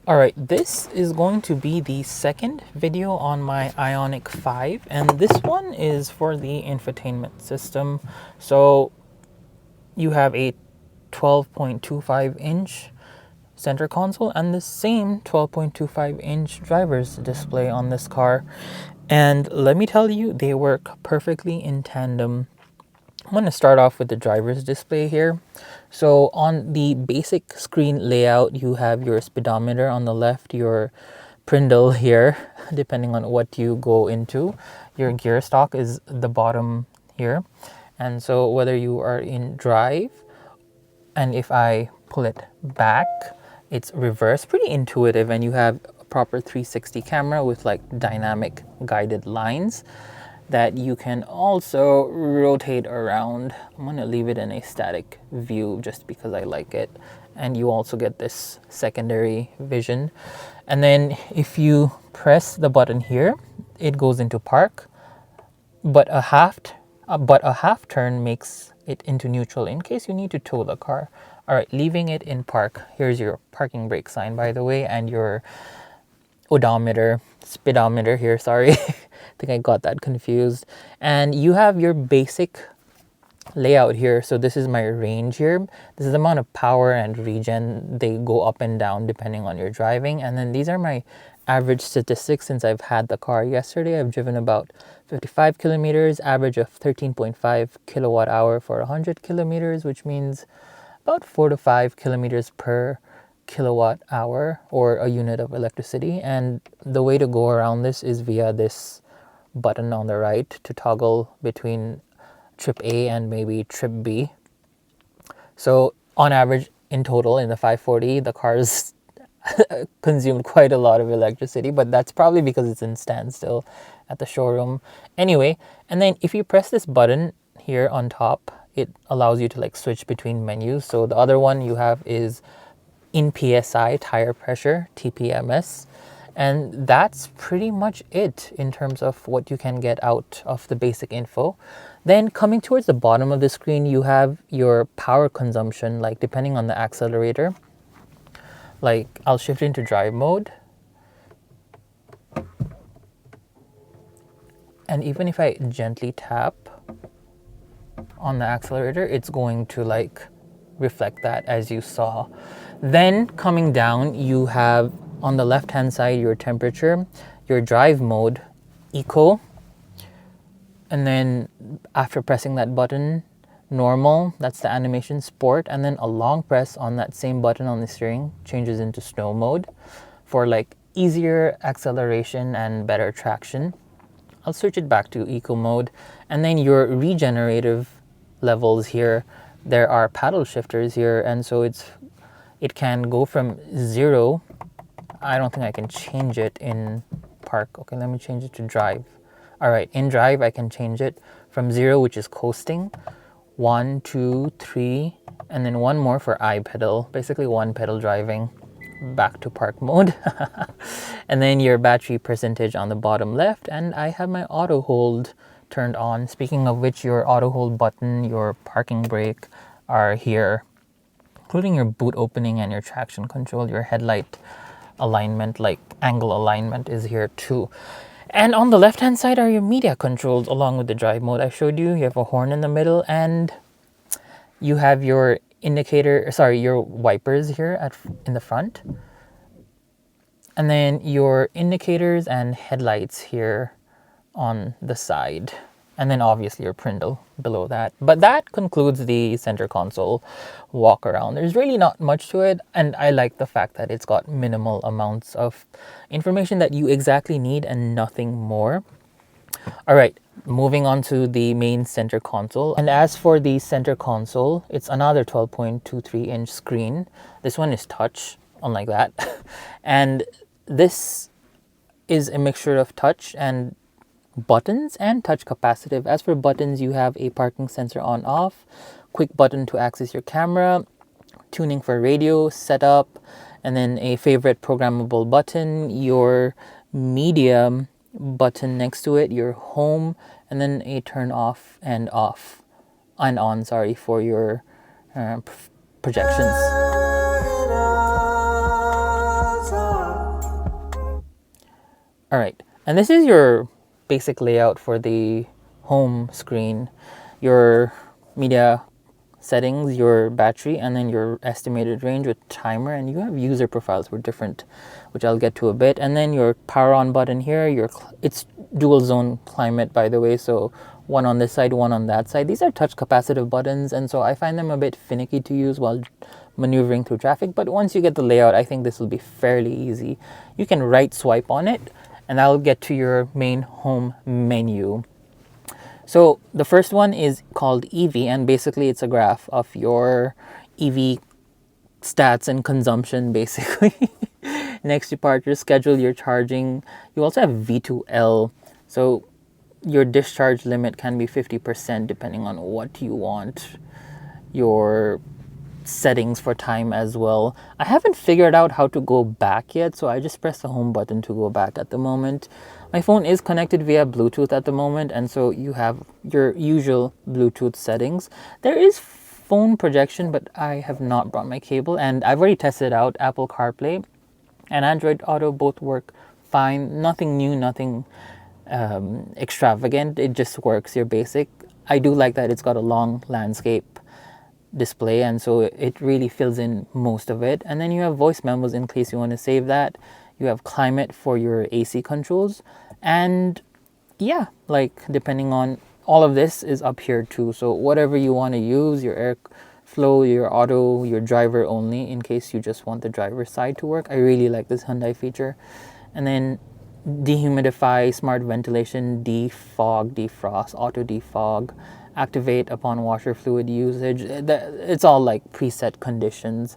Alright, this is going to be the second video on my Ioniq 5, and this one is for the infotainment system. So you have a 12.25-inch center console and the same 12.25-inch driver's display on this car. And let me tell you, they work perfectly in tandem. I'm going to start off with the driver's display here. So on the basic screen layout, you have your speedometer on the left, your prindle here, depending on what you go into. Your gear stock is the bottom here. And so whether you are in drive, and if I pull it back, it's reverse, pretty intuitive, and you have a proper 360 camera with like dynamic guided lines that you can also rotate around. I'm gonna leave it in a static view just because I like it. And you also get this secondary vision. And then if you press the button here, it goes into park, but a half turn makes it into neutral in case you need to tow the car. All right, leaving it in park. Here's your parking brake sign, by the way, and your speedometer here, sorry. I think I got that confused. And you have your basic layout here. So this is my range here. This is the amount of power and regen. They go up and down depending on your driving. And then these are my average statistics since I've had the car yesterday. I've driven about 55 kilometers, average of 13.5 kilowatt hour for 100 kilometers, which means about 4 to 5 kilometers per kilowatt hour, or a unit of electricity. And the way to go around this is via this button on the right to toggle between trip A and maybe trip B. So on average, in total, in the 540, the car's consumed quite a lot of electricity, but that's probably because it's in standstill at the showroom. Anyway, and then if you press this button here on top, it allows you to like switch between menus. So the other one you have is in PSI, tire pressure, TPMS. And that's pretty much it in terms of what you can get out of the basic info. Then coming towards the bottom of the screen, you have your power consumption, like depending on the accelerator. Like I'll shift into drive mode. And even if I gently tap on the accelerator, it's going to like reflect that, as you saw. Then coming down, you have on the left hand side your temperature, your drive mode, eco, and then after pressing that button, normal, that's the animation, sport, and then a long press on that same button on the steering changes into snow mode for like easier acceleration and better traction. I'll switch it back to eco mode. And then your regenerative levels here, there are paddle shifters here, and so it can go from 0. I don't think I can change it in park. Okay, let me change it to drive. All right, in drive I can change it from 0, which is coasting, 1, 2, 3, and then one more for I pedal, basically one pedal driving, back to park mode. And then your battery percentage on the bottom left, and I have my auto hold turned on. Speaking of which, your auto hold button, your parking brake are here, including your boot opening and your traction control. Your headlight alignment, like angle alignment, is here too. And on the left hand side are your media controls along with the drive mode I showed you. You have a horn in the middle, and you have your your wipers here in the front, and then your indicators and headlights here on the side, and then obviously your prindle below that. But that concludes the center console walk around. There's really not much to it, and I like the fact that it's got minimal amounts of information that you exactly need and nothing more. All right, moving on to the main center console. And as for the center console, it's another 12.23-inch screen. This one is touch, unlike that. And this is a mixture of touch and buttons and touch capacitive. As for buttons, you have a parking sensor on off, quick button to access your camera, tuning for radio setup, and then a favorite programmable button, your media button next to it, your home, and then a turn off and on, sorry, for your projections. All right, and this is your basic layout for the home screen. Your media settings, your battery, and then your estimated range with timer, and you have user profiles for different, which I'll get to a bit. And then your power on button here, it's dual zone climate, by the way, so one on this side, one on that side. These are touch capacitive buttons, and so I find them a bit finicky to use while maneuvering through traffic, but once you get the layout, I think this will be fairly easy. You can right swipe on it, and that'll get to your main home menu. So the first one is called EV, and basically it's a graph of your EV stats and consumption, basically. Next departure schedule, your charging. You also have V2L, so your discharge limit can be 50% depending on what you want. Your settings for time as well. I haven't figured out how to go back yet, so I just press the home button to go back at the moment. My phone is connected via Bluetooth at the moment, and so you have your usual Bluetooth settings. There is phone projection, but I have not brought my cable, and I've already tested out Apple CarPlay and Android Auto. Both work fine. Nothing new, nothing extravagant. It just works, your basic. I do like that it's got a long landscape display, and so it really fills in most of it. And then you have voice memos in case you want to save that. You have climate for your AC controls, and yeah, like depending on all of this is up here too. So whatever you want to use, your airflow, your auto, your driver only, in case you just want the driver side to work. I really like this Hyundai feature. And then dehumidify, smart ventilation, defog, defrost, auto defog, activate upon washer fluid usage. It's all like preset conditions.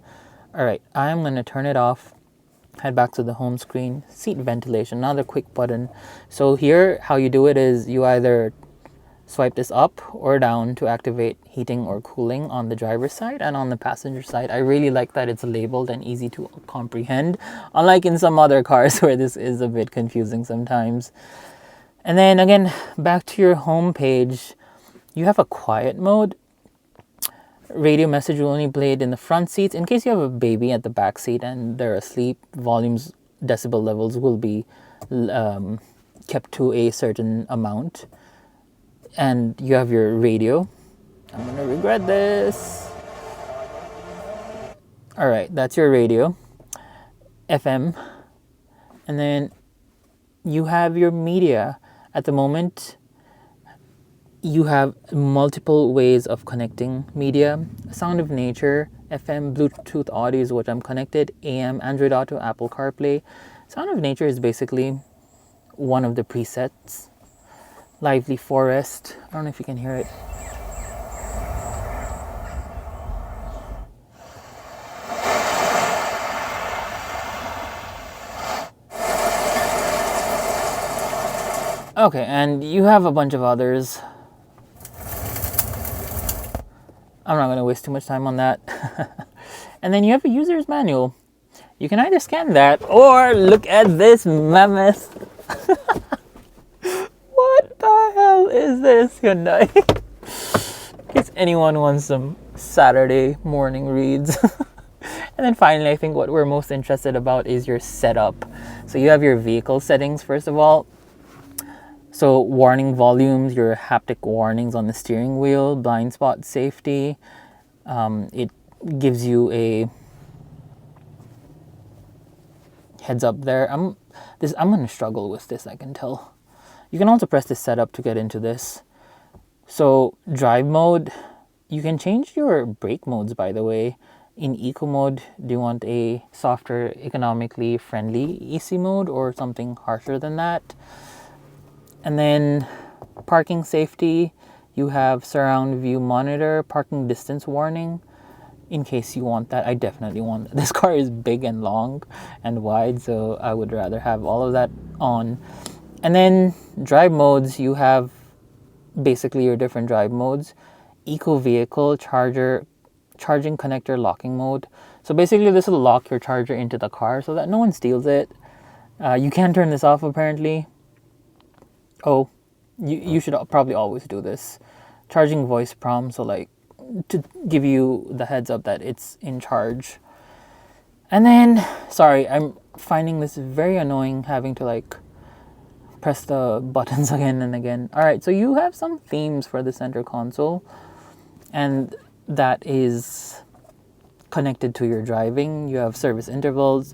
All right, I'm going to turn it off. Head back to the home screen. Seat ventilation, another quick button. So here, how you do it is you either swipe this up or down to activate heating or cooling on the driver's side, and on the passenger side, I really like that it's labeled and easy to comprehend, unlike in some other cars where this is a bit confusing sometimes. And then again, back to your home page, you have a quiet mode. Radio message will only play it in the front seats. In case you have a baby at the back seat and they're asleep, volumes, decibel levels will be kept to a certain amount. And you have your radio. I'm going to regret this. All right, that's your radio. FM. And then you have your media. At the moment, you have multiple ways of connecting media. Sound of Nature, FM, Bluetooth audio is what I'm connected, AM, Android Auto, Apple CarPlay. Sound of Nature is basically one of the presets. Lively Forest, I don't know if you can hear it. Okay, and you have a bunch of others. I'm not going to waste too much time on that. And then you have a user's manual. You can either scan that or look at this mammoth. What the hell is this, Hyundai? In case anyone wants some Saturday morning reads. And then finally, I think what we're most interested about is your setup. So you have your vehicle settings, first of all. So warning volumes, your haptic warnings on the steering wheel, blind spot safety. It gives you a heads up there. I'm going to struggle with this, I can tell. You can also press this setup to get into this. So drive mode, you can change your brake modes, by the way. In eco mode, do you want a softer, economically friendly EC mode or something harsher than that? And then parking safety, you have surround view monitor, parking distance warning, in case you want that. I definitely want that. This car is big and long and wide, so I would rather have all of that on. And then drive modes, you have basically your different drive modes. Eco vehicle, charging connector locking mode. So basically this will lock your charger into the car so that no one steals it. You can turn this off apparently. Oh, you should probably always do this. Charging voice prompt, so like to give you the heads up that it's in charge. And then, sorry, I'm finding this very annoying having to like press the buttons again and again. All right, so you have some themes for the center console, and that is connected to your driving. You have service intervals,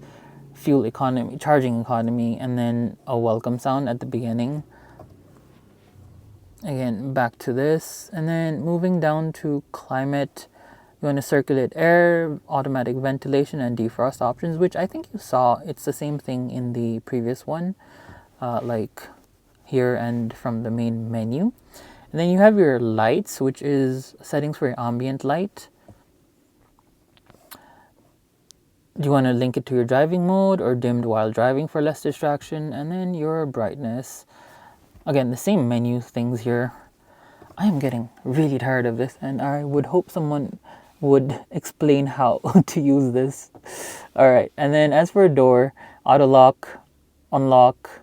fuel economy, charging economy, and then a welcome sound at the beginning. Again, back to this, and then moving down to climate, you want to circulate air, automatic ventilation, and defrost options, which I think you saw. It's the same thing in the previous one, like here and from the main menu. And then you have your lights, which is settings for your ambient light. Do you want to link it to your driving mode or dimmed while driving for less distraction? And then your brightness. Again, the same menu things here. I am getting really tired of this, and I would hope someone would explain how to use this. All right, and then as for door, auto lock, unlock,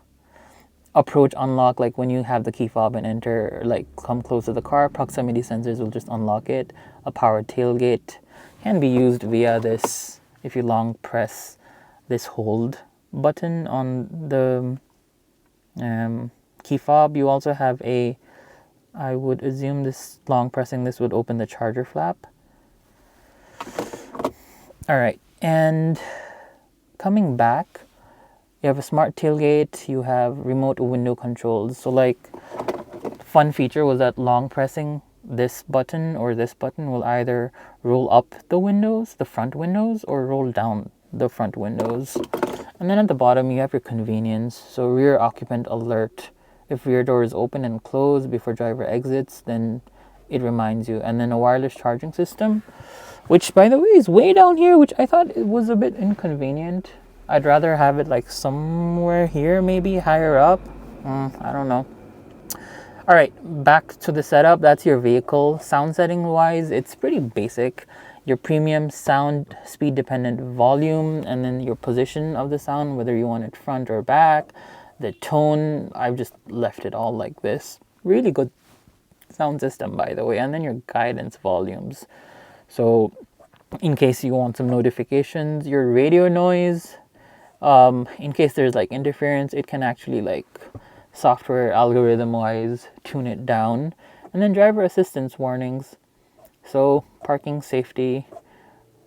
approach unlock, like when you have the key fob and enter, like come close to the car, proximity sensors will just unlock it. A power tailgate can be used via this, if you long press this hold button on the key fob. You also have a, I would assume this long pressing this would open the charger flap. All right, and coming back, you have a smart tailgate, you have remote window controls. So like, fun feature was that long pressing this button or this button will either roll up the windows, the front windows, or roll down the front windows. And then at the bottom, you have your convenience. So rear occupant alert. If rear door is open and closed before driver exits, then it reminds you. And then a wireless charging system, which by the way is way down here, which I thought it was a bit inconvenient. I'd rather have it like somewhere here, maybe higher up. I don't know. All right, back to the setup. That's your vehicle. Sound setting wise, it's pretty basic. Your premium sound, speed dependent volume, and then your position of the sound, whether you want it front or back. The tone, I've just left it all like this. Really good sound system, by the way. And then your guidance volumes. So in case you want some notifications, your radio noise, in case there's like interference, it can actually like software algorithm wise tune it down. And then driver assistance warnings. So parking safety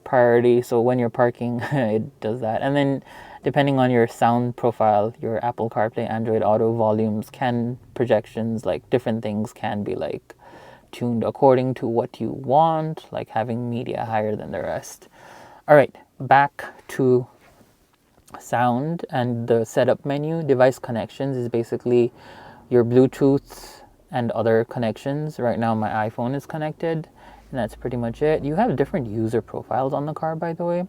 priority. So when you're parking, it does that. And then depending on your sound profile, your Apple CarPlay, Android Auto volumes can projections, like different things can be like tuned according to what you want, like having media higher than the rest. All right, back to sound and the setup menu. Device connections is basically your Bluetooth and other connections. Right now my iPhone is connected, and that's pretty much it. You have different user profiles on the car, by the way.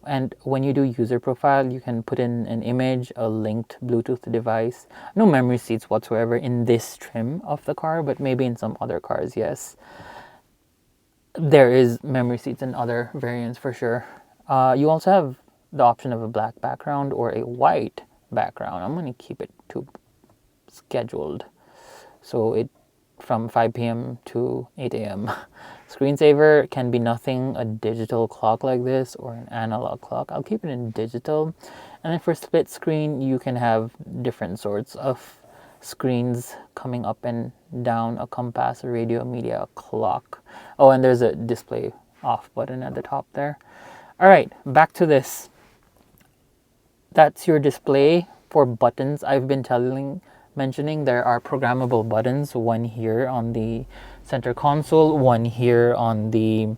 And when you do user profile, you can put in an image, a linked Bluetooth device. No memory seats whatsoever in this trim of the car, but maybe in some other cars, yes. There is memory seats in other variants for sure. You also have the option of a black background or a white background. I'm going to keep it to scheduled. So it from 5 p.m. to 8 a.m. Screensaver can be nothing, a digital clock like this or an analog clock. I'll keep it in digital. And then for split screen, you can have different sorts of screens coming up and down, a compass, a radio, media, a clock. Oh, and there's a display off button at the top there. All right, back to this. That's your display for buttons. I've been mentioning there are programmable buttons, one here on the center console, one here on the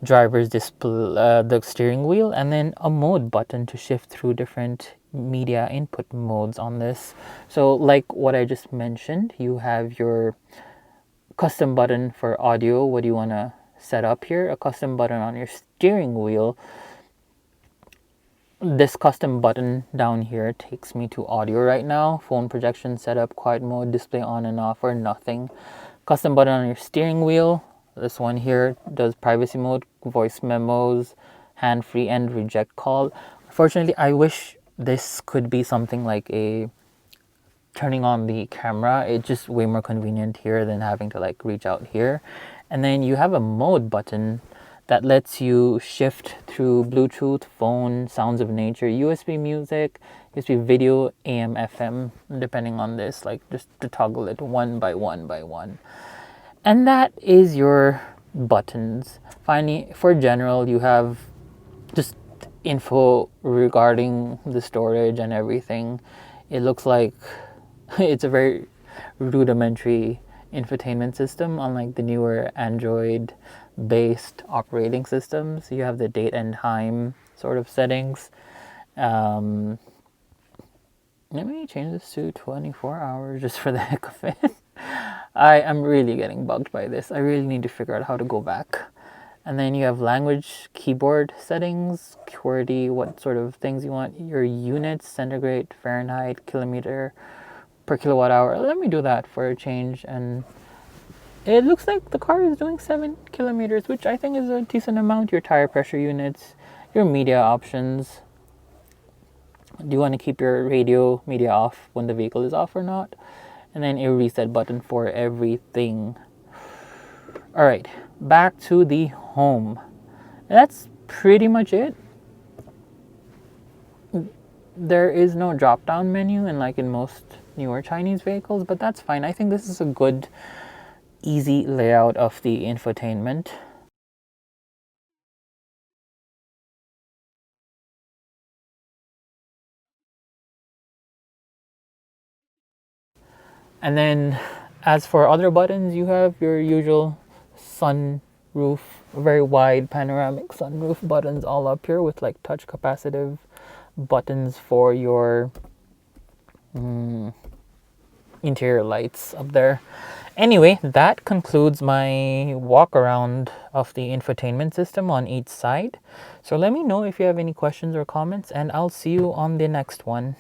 driver's display, the steering wheel, and then a mode button to shift through different media input modes on this. So like what I just mentioned, you have your custom button for audio. What do you want to set up here? A custom button on your steering wheel. This custom button down here takes me to audio right now. Phone projection setup, quiet mode, display on and off, or nothing. Custom button on your steering wheel. This one here does privacy mode, voice memos, hand-free, and reject call. Unfortunately, I wish this could be something like a turning on the camera. It's just way more convenient here than having to like reach out here. And then you have a mode button that lets you shift through Bluetooth, phone, sounds of nature, USB music, USB video, AM, FM, depending on this, like just to toggle it one by one by one. And that is your buttons. Finally, for general, you have just info regarding the storage and everything. It looks like it's a very rudimentary infotainment system, unlike the newer Android based operating systems. You have the date and time sort of settings. Let me change this to 24 hours just for the heck of it. I am really getting bugged by this. I really need to figure out how to go back. And then you have language, keyboard settings, QWERTY, what sort of things you want, your units, centigrade, Fahrenheit, kilometer per kilowatt hour. Let me do that for a change. And it looks like the car is doing 7 kilometers, which I think is a decent amount. Your tire pressure units, your media options. Do you want to keep your radio media off when the vehicle is off or not? And then a reset button for everything. All right, back to the home. That's pretty much it. There is no drop down menu in like in most newer Chinese vehicles, but that's fine. I think this is a good easy layout of the infotainment. And then as for other buttons, you have your usual sunroof, very wide panoramic sunroof buttons all up here with like touch capacitive buttons for your interior lights up there. Anyway, that concludes my walk around of the infotainment system on each side. So let me know if you have any questions or comments, and I'll see you on the next one.